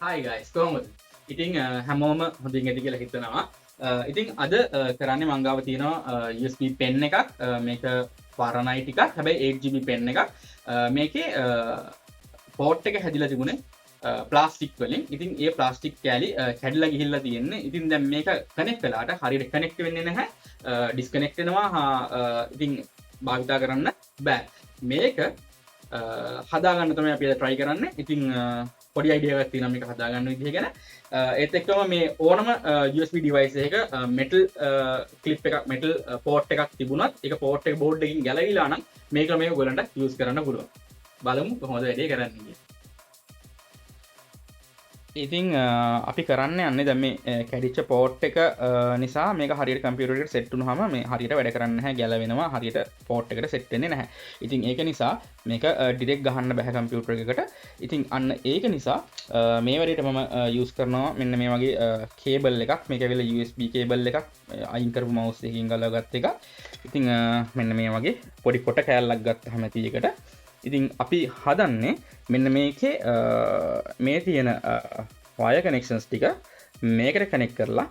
Hi guys, කොහොමද? ඉතින් හැමෝම හොඳින් ඇති කියලා හිතනවා. ඉතින් අද කරන්නේ මං ගාව තියෙනවා USB pen එකක්. මේක පරණයි ටිකක්. හැබැයි 8GB pen එකක්. මේකේ පෝට් එක හැදිලා තිබුණේ ප්ලාස්ටික් වලින්. ඉතින් ඒ ප්ලාස්ටික් කෑලි කැඩිලා ගිහිල්ලා තියෙන්නේ. ඉතින් දැන් මේක කනෙක්ට් වෙලාට හරියට කනෙක්ට් වෙන්නේ නැහැ. ඩිස්කනෙක්ට් වෙනවා. ඉතින් භාවිතා කරන්න බෑ. මේක හදාගන්න තමයි අපි try කරන්නේ. ඉතින් පොඩි අයිඩියාවක් තියෙනවා මේක හදාගන්න විදිහ ගැන. ඒත් එක්කම මේ ඕනම USB device එකක metal clip එකක් metal port එකක් තිබුණත් ඒක port එක board එකකින් ගැලවිලා නම් මේක මේ ඔයගලන්ට use කරන්න පුළුවන්. බලමු කොහොමද වැඩේ කරන්නේ කියලා. ඉතින් අපි කරන්න යන්නේ දැන් මේ කැඩිච්ච පෝට් එක නිසා මේක හරියට කම්පියුටර් එකට සෙට් වුණාම මේ හරියට වැඩ කරන්නේ නැහැ, ගැලවෙනවා, හරියට පෝට් එකට සෙට් වෙන්නේ නැහැ. ඉතින් ඒක නිසා මේක ඩිරෙක්ට් ගහන්න බෑ කම්පියුටර් එකකට. ඉතින් අන්න ඒක නිසා මේ වැඩේට මම යූස් කරනවා මෙන්න මේ වගේ කේබල් එකක්. මේක ඇවිල්ලා USB කේබල් එකක් අයින් කරපු මවුස් එකකින් ගලවගත්ත එකක්. ඉතින් මෙන්න මේ වගේ පොඩි කොට කෑල්ලක් ගත්තාම ඇති එකට. ඉතින් අපි හදන්නේ මෙන්න මේකේ මේ තියෙන වයර් කනෙක්ෂන්ස් ටික මේකට කනෙක්ට් කරලා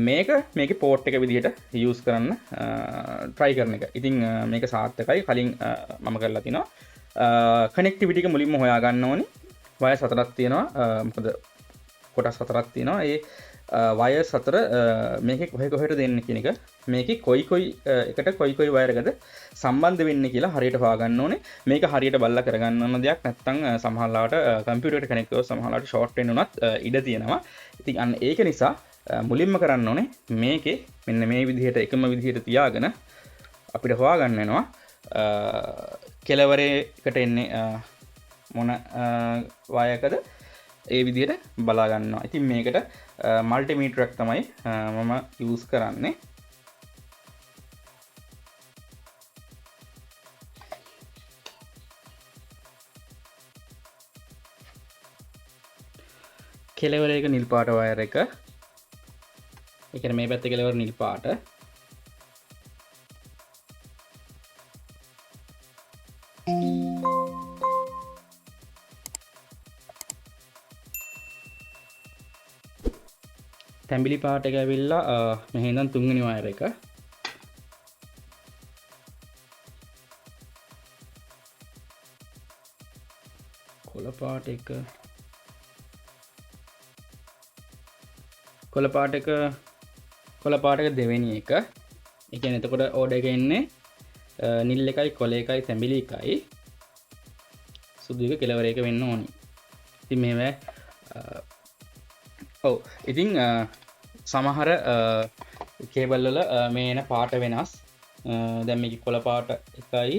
මේකේ පෝට් එක විදිහට යූස් කරන්න try කරන එක. ඉතින් මේක සාර්ථකයි. කලින් මම කරලා තිනවා. කනෙක්ටිවිටි එක මුලින්ම හොයා ගන්න ඕනේ. වයර්ස් හතරක් තියෙනවා. මොකද කොටස් හතරක් තියෙනවා. ඒ වයර්ස් හතර මේකේ කොහෙට දෙන්න කියන එක මේකේ කොයි එකට කොයි වයර් එකද සම්බන්ධ වෙන්නේ කියලා හරියට හොයාගන්න ඕනේ. මේක හරියට බලලා කරගන්න ඕන දෙයක්. නැත්නම් සමහරවිට කම්පියුටර් එකට කනෙක්ට් කරලා සමහරවිට ෂෝට් වෙන්න උනත් ඉඩ තියෙනවා. ඉතින් අන්න ඒක නිසා මුලින්ම කරන්න ඕනේ මේකේ මෙන්න මේ විදිහට එකම විදිහට තියාගෙන අපිට හොයාගන්න වෙනවා කෙලවරේකට එන්නේ මොන වයරකද ඒ විදිහට බලා ගන්නවා. ඉතින් මේකට මල්ටිමීටර් එකක් තමයි මම යූස් කරන්නේ. කෙලවර එක නිල් පාට වයර් එක. ඒ කියන්නේ මේ පැත්තේ කෙලවර නිල් පාට. තැඹිලි පාට එක ඇවිල්ලා මෙහි ඉඳන් තුන්වෙනි වයර් එක. කොළ පාට එක දෙවෙනි එක. ඒ කියන්නේ එතකොට ඕඩර් එකේ ඉන්නේ නිල් එකයි කොළ එකයි තැඹිලි එකයි සුදු එක කෙලවර එක වෙන්න ඕනි. ඉතින් මේවා ඉතින් සමහර කේබල් වල මේ එන පාට වෙනස්. දැන් මේක කොළ පාට එකයි.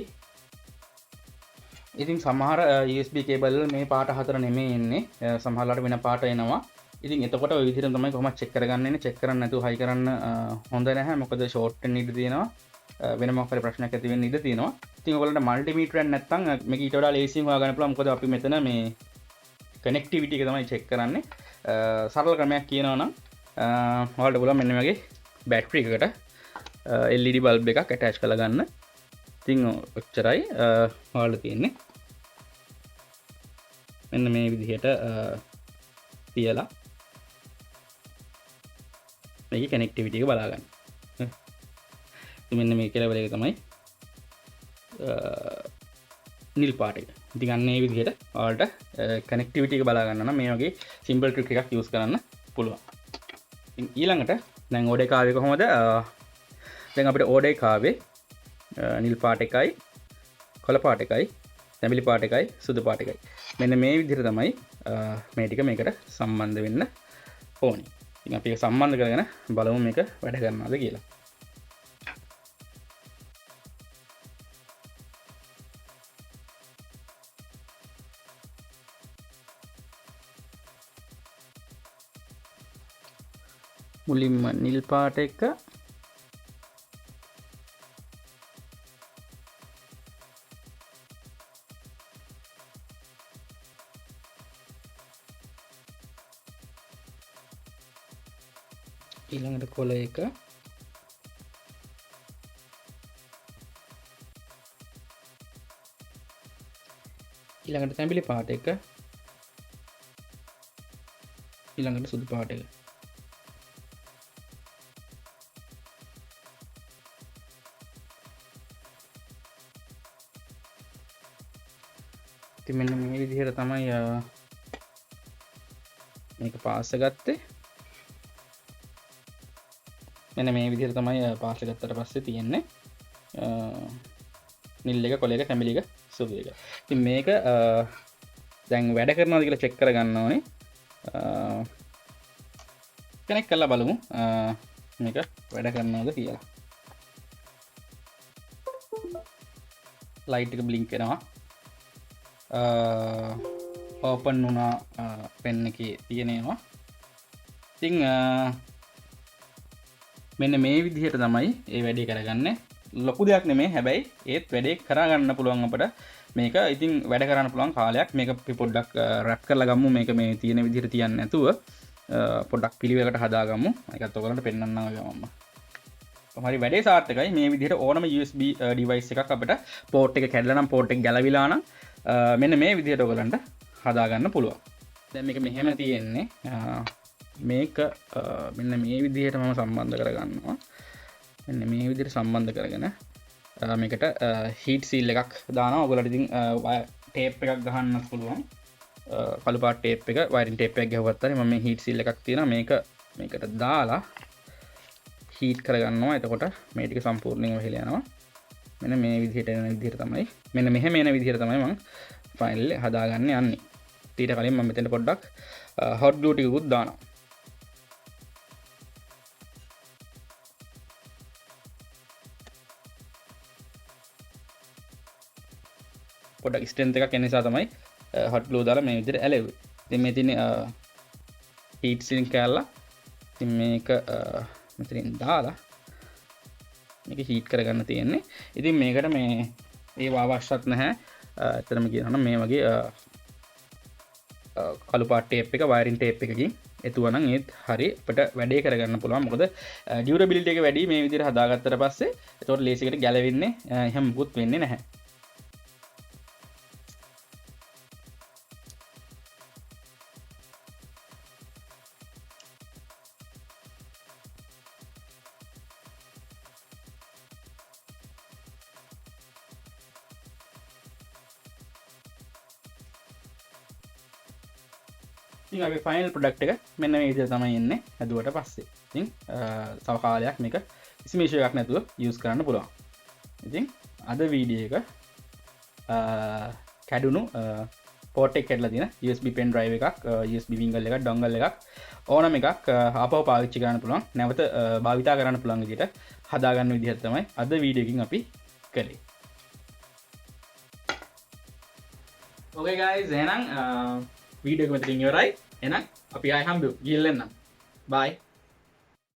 ඉතින් සමහර USB කේබල් වල මේ පාට හතර නෙමෙයි එන්නේ. සමහරලාට වෙන පාට එනවා. ඉතින් එතකොට ඔය විදිහට තමයි කොහොමද චෙක් කරගන්නේ. චෙක් කරන්න නැතුව හයි කරන්න හොඳ නැහැ. මොකද ෂෝට් වෙන්න ඉඩ තියෙනවා. වෙන මොකක් හරි ප්‍රශ්නයක් ඇති වෙන්න ඉඩ තියෙනවා. ඉතින් ඔයගොල්ලන්ට මල්ටිමීටර් එක නැත්නම් මේක ඊට වඩා ලේසියෙන් හොයාගන්න පුළුවන්. මොකද අපි මෙතන මේ කනෙක්ටිවිටි එක තමයි චෙක් කරන්නේ. සරල ක්‍රමයක් කියනවා නම් ඔයාලට පුළුවන් මෙන්න වගේ බැටරි එකකට LED බල්බ් එකක් ඇටච් කරලා ගන්න. ඉතින් ඔච්චරයි ඔයාලට තියෙන්නේ. මෙන්න මේ විදිහට තියලා මේකේ කනෙක්ටිවිටි එක බලා ගන්න. මෙන්න මේ කෙලවර එක තමයි නිල් පාට එක. ඉතින් අන්න ඒ විදිහට ඔයාලට කනෙක්ටිවිටි එක බලා ගන්න නම් මේ වගේ සිම්පල් ට්‍රික් එකක් යූස් කරන්න පුළුවන්. ඉතින් ඊළඟට දැන් ඕඩර් එක ආවේ කොහොමද? දැන් අපිට ඕඩර් එක ආවේ නිල් පාට එකයි, කොළ පාට එකයි, තැඹිලි පාට එකයි, සුදු පාට එකයි. මෙන්න මේ විදිහට තමයි මේ ටික මේකට සම්බන්ධ වෙන්න ඕනේ. ඉතින් අපි ඒක සම්බන්ධ කරගෙන බලමු මේක වැඩ කරනවද කියලා. මුලින්ම නිල් පාට එක ඊළඟට කොළ එක ඊළඟට තැඹිලි පාට එක ඊළඟට සුදු පාට එක. ඉතින් මෙන්න මේ විදිහට තමයි මේක පාස් ගත්තේ. මෙන්න මේ විදිහට තමයි පාස් ගත්තට පස්සේ තියෙන්නේ නිල් එක, කොළ එක, තැඹිලි එක, සුදු එක. ඉතින් මේක දැන් වැඩ කරනවාද කියලා චෙක් කරගන්න ඕනේ. කනෙක්ට් කරලා බලමු මේක වැඩ කරනවද කියලා. ලයිට් එක බ්ලින්ක් වෙනවා. ඕපන් වුණා පෙන් එකේ තියෙනවා. ඉතින් මෙන්න මේ විදිහට තමයි ඒ වැඩේ කරගන්නේ. ලොකු දෙයක් නෙමෙයි, හැබැයි ඒත් වැඩේ කරගන්න පුළුවන් අපිට. මේක ඉතින් වැඩ කරන්න පුළුවන් කාලයක්. මේක අපි පොඩ්ඩක් රැප් කරලා ගමු. මේක මේ තියෙන විදිහට තියන්නේ නැතුව පොඩ්ඩක් පිළිවෙලකට හදාගමු. ඒකත් ඔයගලන්ට පෙන්නන්නම් මම. හරි වැඩේ සාර්ථකයි. මේ විදිහට ඕනම USB device එකක් අපිට port එක කැඩලා නම් port එක ගැලවිලා නම් මෙන්න මේ විදිහට ඔයගලන්ට හදාගන්න පුළුවන්. දැන් මේක මෙහෙම තියෙන්නේ. මේක මෙන්න මේ විදිහට මම සම්බන්ධ කරගන්නවා. මෙන්න මේ විදිහට සම්බන්ධ කරගෙන මේකට heat seal එකක් දානවා. ඔයගලට ඉතින් tape එකක් ගහන්නත් පුළුවන්. කළු පාට tape එක, wiring tape එකක් ගහුවත් හරි. මම මේ heat seal එකක් තියෙනවා. මේකට දාලා heat කරගන්නවා. එතකොට මේ ටික සම්පූර්ණයෙන්ම වෙහෙල යනවා. මෙන්න මේ විදිහට එන විදිහට තමයි, මෙන්න මෙහෙම එන විදිහට තමයි මම ෆයිනල් එක හදාගන්න යන්නේ. ඊට කලින් මම මෙතන පොඩ්ඩක් hot glue ටිකකුත් දානවා. පොඩ්ඩක් ස්ට්‍රෙන්ත් එකක් එන නිසා තමයි hot glue දාලා මේ විදිහට ඇලෙව්වේ. ඉතින් මේ තියෙන්නේ heat sink කෑල්ල. ඉතින් මේක මෙතනින් දාලා මේක heat කරගන්න තියෙන්නේ. ඉතින් මේකට මේ ඒ අවශ්‍යත් නැහැ. ඇත්තටම කියනවා නම් මේ වගේ කළු පාට ටේප් එක, වයරින් ටේප් එකකින් එතුවා නම් ඒත් හරි අපිට වැඩේ කරගන්න පුළුවන්. මොකද ඩියුරබිලිටි එක වැඩි මේ විදිහට හදාගත්තට පස්සේ. ඒතකොට ලේසියට ගැලවෙන්නේ එහෙම මුකුත් වෙන්නේ නැහැ. ඉතින් අපි ෆයිනල් ප්‍රොඩක්ට් එක මෙන්න මේ විදිහට තමයි එන්නේ හැදුවට පස්සේ. ඉතින් තව කාලයක් මේක කිසිම ඉෂුව එකක් නැතුව යූස් කරන්න පුළුවන්. ඉතින් අද වීඩියෝ එක කැඩුණු පෝට් එක කැඩලා තියෙන USB pen drive එකක්, USB wingle එකක්, dongle එකක් ඕනම එකක් ආපහු පාවිච්චි කරන්න පුළුවන්. නැවත භාවිතා කරන්න පුළුවන් විදිහට හදාගන්න විදිහට තමයි අද වීඩියෝ එකකින් අපි කළේ. Okay guys, එහෙනම් වීඩියෝ එක මෙතනින් ඉවරයි. එහෙනම් අපි ආයෙ හම්බෙමු. ගිහින් එන්නම්. Bye.